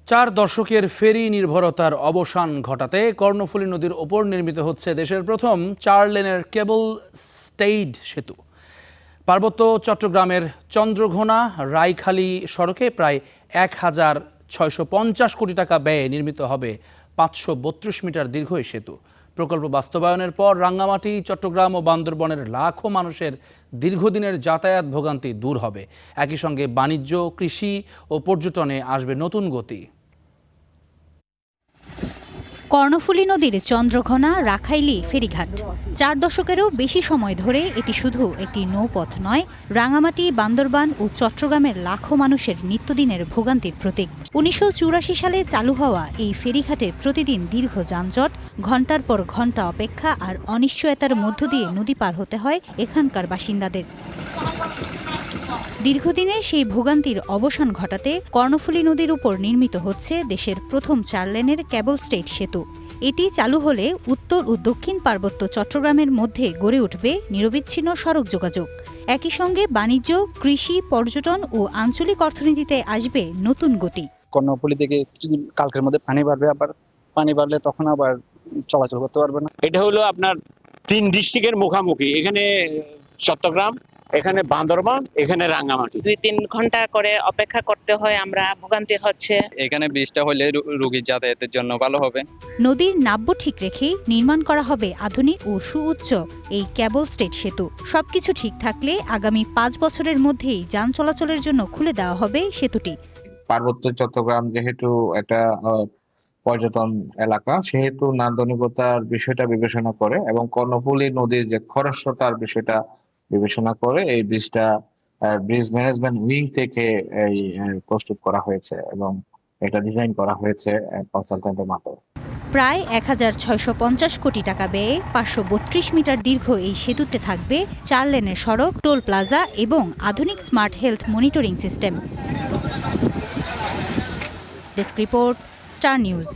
4 দশকের ফেরি নির্ভরতার অবসান ঘটাতে কর্ণফুলী নদীর ওপর নির্মিত হচ্ছে দেশের প্রথম 4 লেনের কেবল স্টেইড সেতু। পার্বত্য চট্টগ্রামের চন্দ্রঘোনা রাইখালী সড়কে প্রায় 1,650 কোটি টাকা ব্যয়ে নির্মিত হবে 532 মিটার দীর্ঘ এই সেতু। প্রকল্প বাস্তবায়নের পর রাঙ্গামাটি, চট্টগ্রাম ও বান্দরবনের লাখো মানুষের দীর্ঘদিনের যাতায়াত ভোগান্তি দূর হবে। একই সঙ্গে বাণিজ্য, কৃষি ও পর্যটনে আসবে নতুন গতি। কর্ণফুলী নদীর চন্দ্রঘোনা রাখাইলী ফেরিঘাট 4 দশকেরও বেশি সময় ধরে এটি শুধু একটি নৌপথ নয়, রাঙামাটি, বান্দরবান ও চট্টগ্রামের লাখো মানুষের নিত্যদিনের ভোগান্তির প্রতীক। 1984 সালে চালু হওয়া এই ফেরিঘাটে প্রতিদিন দীর্ঘ যানজট, ঘণ্টার পর ঘণ্টা অপেক্ষা আর অনিশ্চয়তার মধ্য দিয়ে নদী পার হতে হয় এখানকার বাসিন্দাদের। দীর্ঘদিনের সেই ভোগান্তির অবসান ঘটাতে কর্ণফুলী নদীর উপর নির্মিত হচ্ছে দেশের প্রথম 4 লেনের কেবল স্টেইড সেতু। এটি চালু হলে উত্তর ও দক্ষিণ পার্বত্য চট্টগ্রামের মধ্যে গড়ে উঠবে নিরবিচ্ছিন্ন সড়ক যোগাযোগ। একই সঙ্গে বাণিজ্য, কৃষি, পর্যটন ও আঞ্চলিক অর্থনীতিতে আসবে নতুন গতি। কর্ণফুলী থেকে কিছুদিন কালকের মধ্যে পানি বাড়বে, আবার পানি বাড়লে তখন আবার চলাচল করতে পারবে না। এটা হলো আপনার 3 ডিস্ট্রিক্টের মুখামুখি, এখানে চট্টগ্রাম, এখানে বান্দরবান, এখানে রাঙ্গামাটি। 2-3 ঘন্টা করে অপেক্ষা করতে হয়, আমরা ভোগান্তি হচ্ছে। এখানে ব্রিজটা হলে রোগীর যাতায়াতের জন্য ভালো হবে। নদীর নাব্য ঠিক রেখেই নির্মাণ করা হবে আধুনিক ও সুউচ্চ এই কেবল স্টেইড সেতু। সবকিছু ঠিক থাকলে আগামী 5 বছরের মধ্যেই যান চলাচলের জন্য খুলে দেওয়া হবে সেতুটি। পার্বত্য চট্টগ্রাম যেহেতু একটা পর্যটন এলাকা, সেহেতু নান্দনিকতার বিষয়টা বিবেচনা করে এবং কর্ণফুলী নদীর যে খরস্রোতার বিষয়টা বিবেচনা করে এই ব্রিজটা ব্রিজ ম্যানেজমেন্ট উইং থেকে এই প্রস্তুত করা হয়েছে এবং এটা ডিজাইন করা হয়েছে কনসালটেন্টের মাধ্যমে। প্রায় 1,650 কোটি টাকা ব্যয়ে 532 মিটার দীর্ঘ এই সেতুতে থাকবে 4 লেনের সড়ক, টোল প্লাজা এবং আধুনিক smart health monitoring system. Desk report, star news.